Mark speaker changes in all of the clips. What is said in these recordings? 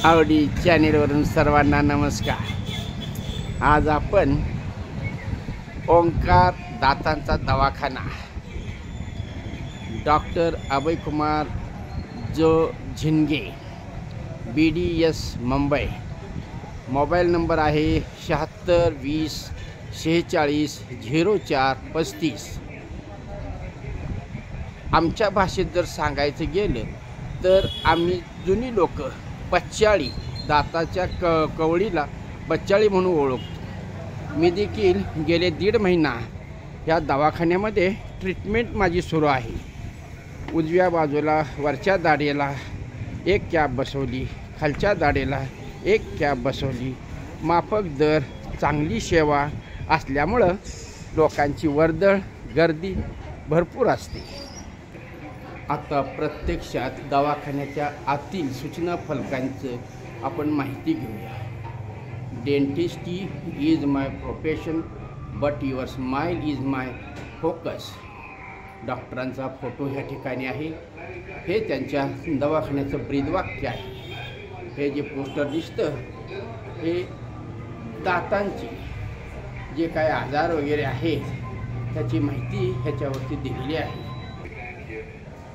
Speaker 1: आवडी चॅनेलवरून सर्वांना नमस्कार। आज आपण ओंकार दातांचा दवाखाना डॉक्टर अभय कुमार जो झिंगे BDS मुंबई, मोबाईल नंबर आहे 76 20 46 04 35। आमच्या भाषेत जर सांगायचं गेलं तर आम्ही जुनी लोक बच्चाळी दाताच्या कवळीला बच्चाळी म्हणून ओळखतो। मी देखील गेले 1.5 महिना या दवाखान्यामध्ये ट्रीटमेंट माझी सुरू आहे। उजव्या बाजूला वरच्या दाढेला एक कॅप बसवली, खालच्या दाढेला एक कॅप बसवली। माफक दर, चांगली सेवा असल्यामुळं लोकांची वर्दळ गर्दी भरपूर असते। आता प्रत्यक्षात दवाखान्याच्या आतील सूचना फलकांचं आपण माहिती घेऊया। Dentistry is my profession but your smile is my focus. डॉक्टरांचा फोटो ह्या ठिकाणी आहे। हे त्यांच्या दवाखान्याचं ब्रीदवाक्य आहे। हे जे पोस्टर दिसतं हे दातांची जे काय आजार वगैरे आहेत त्याची माहिती ह्याच्यावरती दिलेली आहे।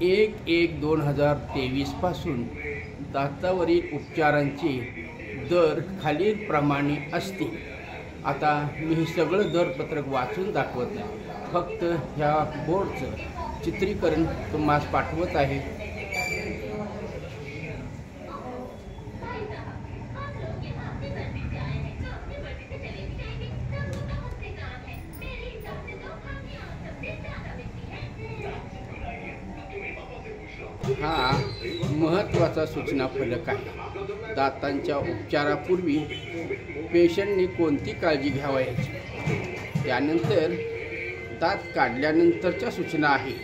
Speaker 1: 1/1/2023 पासून दातावरील उपचारांचे दर खालीलप्रमाणे असतील। आता मी हे सगळं दरपत्रक वाचून दाखवत आहे, फक्त ह्या बोर्डचं चित्रीकरण तुम्हाला पाठवत आहे। हा महत्त्वाचा सूचना फलक आहे। दातांच्या उपचारापूर्वी पेशंटने कोणती काळजी घ्यावयाची, त्यानंतर दात काढल्यानंतरच्या सूचना आहेत।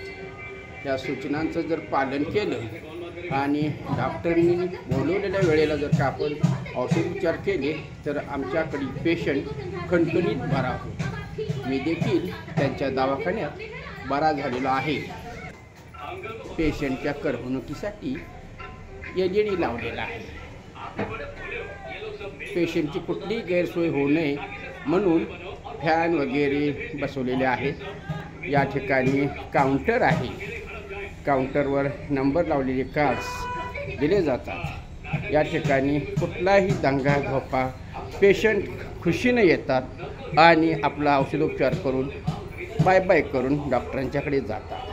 Speaker 1: त्या सूचनांचं जर पालन केलं आणि डॉक्टरांनी बोलवलेल्या वेळेला जर का आपण औषधोपचार केले तर आमच्याकडील पेशंट खणखणीत बरा होतो। मी देखील त्यांच्या दवाखान्यात बरा झालेला आहे। पेशंटच्या करमणुकीसाठी LED लावलेला आहे। पेशंटची कुठलीही गैरसोय होऊ नये म्हणून फॅन वगैरे बसवलेले आहेत। या ठिकाणी काउंटर आहे। काउंटरवर नंबर लावलेले कार्ड्स दिले जातात। या ठिकाणी कुठलाही दंगा धोका, पेशंट खुशीने येतात आणि आपला औषधोपचार करून बाय बाय करून डॉक्टरांच्याकडे जातात।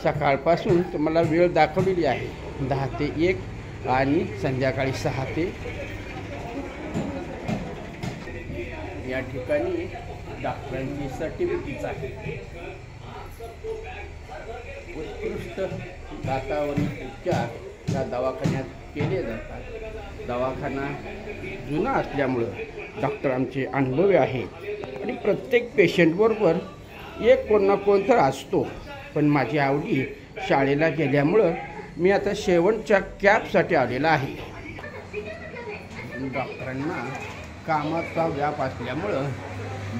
Speaker 1: सकाळपासून तुम्हाला वेळ दाखवलेली आहे 10 ते 1 आणि संध्याकाळी 6 ते। या ठिकाणी डॉक्टरांची सर्टिफिकेट्स आहे। उत्कृष्ट दातावरील उपचार या दवाखान्यात केले जातात। दवाखाना जुना असल्यामुळं डॉक्टर आमचे अनुभवी आहेत आणि प्रत्येक पेशंटबरोबर एक कोण ना कोण तर असतो। पण माझी आवडी शाळेला गेल्यामुळं मी आता शेवटच्या कॅपसाठी आलेला आहे। डॉक्टरांना कामाचा व्याप असल्यामुळं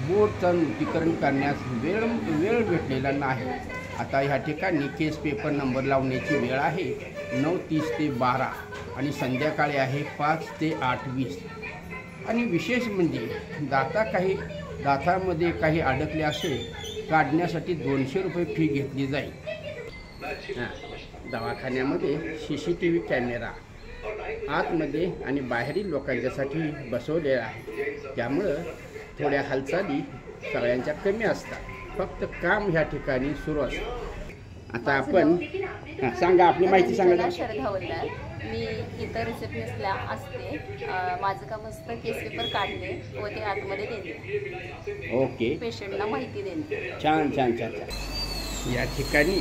Speaker 1: बोर्डचं नूतनीकरण करण्यास वेळ भेटलेला नाही। आता ह्या ठिकाणी केस पेपर नंबर लावण्याची वेळ आहे 9:30 ते 12 आणि संध्याकाळी आहे 5 ते 8:20। आणि विशेष म्हणजे दातामध्ये काही अडकले असेल काढण्यासाठी 200 रुपये फी घेतली जाईल। दवाखान्यामध्ये CCTV कॅमेरा आतमध्ये आणि बाहेरील लोकांच्यासाठी बसवलेला आहे, त्यामुळं थोड्या हालचाली सगळ्यांच्या कमी असतात। फक्त काम ह्या ठिकाणी सुरू असतं। आता आपण सांगा, आपली माहिती सांगा।
Speaker 2: मी इतर रिसेप्शनिस्टला असते। माझं काम असतं केस पेपर काढणे व ते आतमध्ये देणे।
Speaker 1: ओके,
Speaker 2: पेशंटला माहिती देणे।
Speaker 1: छान छान छान छान। या ठिकाणी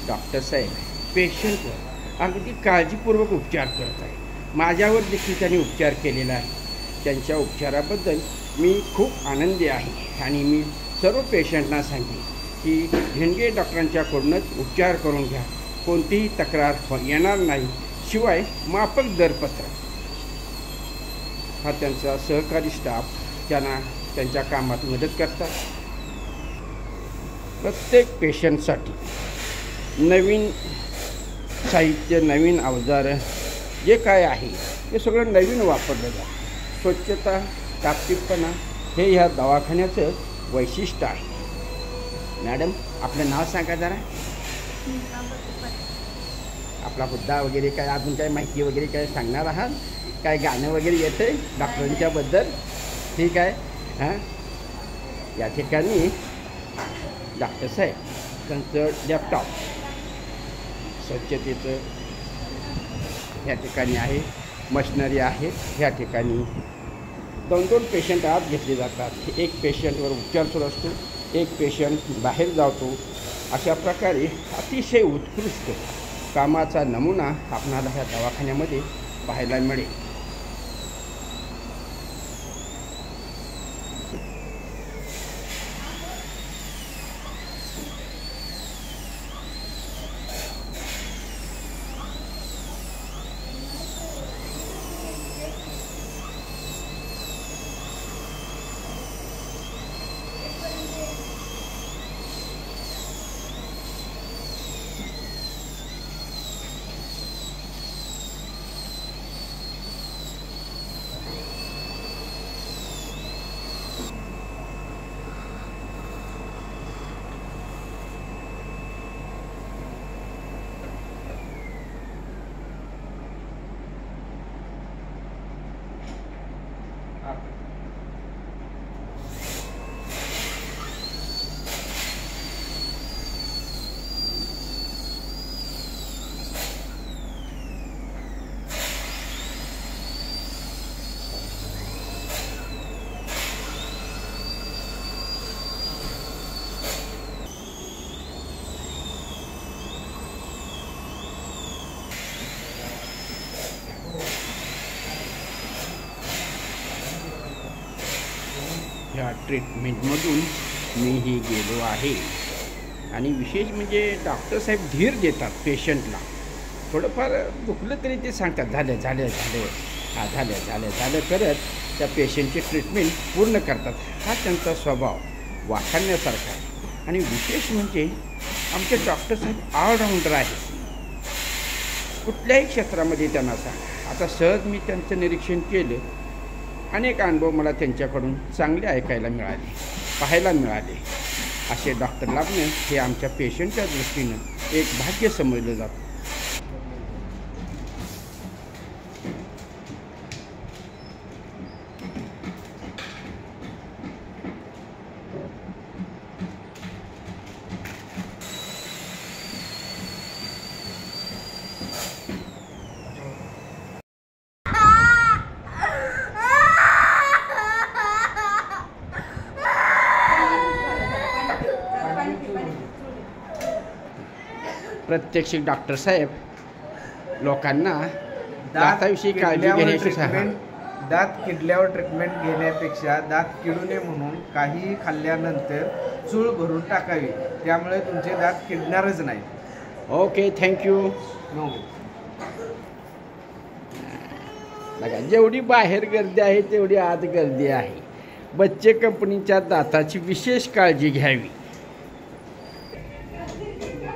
Speaker 1: डॉक्टर साहेब पेशंटवर अगदी काळजीपूर्वक उपचार करत आहे। माझ्यावर देखील त्यांनी उपचार केलेला आहे। त्यांच्या उपचाराबद्दल मी खूप आनंदी आहे आणि मी सर्व पेशंटना सांगेन की झिंगे डॉक्टरांच्याकडूनच उपचार करून घ्या, कोणतीही तक्रार येणार नाही। शिवाय माफक दरपत्रक हा त्यांचा सहकारी स्टाफ त्यांना त्यांच्या कामात मदत करतात। प्रत्येक पेशंटसाठी नवीन साहित्य, नवीन अवजार जे काय आहे ते सगळं नवीन वापरलं जातं. स्वच्छता, टापटीपणा हे ह्या दवाखान्याचं वैशिष्ट्य आहे. मॅडम, आपलं नाव सांगा जरा. आपला मुद्दा वगैरे काय, अजून काय माहिती वगैरे काय सांगणार आहात? काय गाणं वगैरे येतं आहे डॉक्टरांच्याबद्दल? ठीक आहे. हां, या ठिकाणी डॉक्टर साहेब त्यांचं लॅपटॉप स्वच्छतेचं ह्या ठिकाणी आहे, मशिनरी आहे. ह्या ठिकाणी 2-2 पेशंट आत घेतले जातात. एक पेशंटवर उपचार सुरू असतो, एक पेशंट बाहेर जातो. अशा प्रकारे अतिशय उत्कृष्ट कामाचा नमुना आपणाला ह्या दवाखान्यामध्ये पाहायला मिळेल. ह्या ट्रीटमेंटमधून मीही गेलो आहे. आणि विशेष म्हणजे डॉक्टर साहेब धीर देतात पेशंटला. थोडंफार दुखलं तरी ते सांगतात झालं झालं झालं हा झालं झालं झालं करत त्या पेशंटची ट्रीटमेंट पूर्ण करतात. हा त्यांचा स्वभाव वाखाणण्यासारखा आहे. आणि विशेष म्हणजे आमचे डॉक्टर साहेब ऑलराऊंडर आहेत. कुठल्याही क्षेत्रामध्ये त्यांना सांगा. आता सहज मी त्यांचं निरीक्षण केलं. अनेक अनुभव मला त्यांच्याकडून चांगले ऐकायला मिळाले, पाहायला मिळाले. असे डॉक्टर लाभणे हे आमच्या पेशंटच्या दृष्टीनं एक भाग्य समजलं जातं. प्रत्यक्ष डॉक्टर साहेब लोकांना दाताविषयी काळजी घेण्याची
Speaker 3: दात किडल्यावर ट्रीटमेंट घेण्यापेक्षा दात किडू नये म्हणून काही खाल्ल्यानंतर चूळ भरून टाकावी. त्यामुळे तुमचे दात किडणारच नाही.
Speaker 1: Okay, thank you. बघा, जेवढी बाहेर गर्दी आहे तेवढी आत गर्दी आहे. बच्चे कंपनीच्या दाताची विशेष काळजी घ्यावी.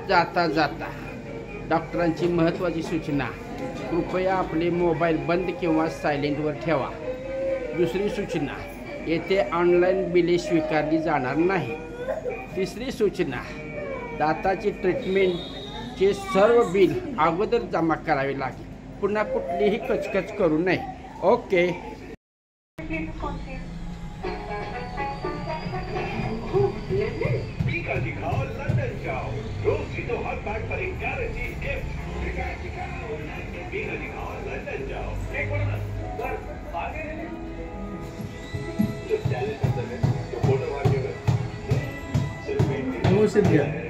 Speaker 1: जाता जाता डॉक्टरांची महत्त्वाची सूचना, कृपया आपले मोबाईल बंद किंवा सायलेंटवर ठेवा. दुसरी सूचना, येथे ऑनलाईन बिले स्वीकारली जाणार नाही. तिसरी सूचना, दाताची ट्रीटमेंटचे सर्व बिल अगोदर जमा करावे लागेल. पुन्हा कुठलीही कचकच करू नये. ओके.
Speaker 3: नमस्ते.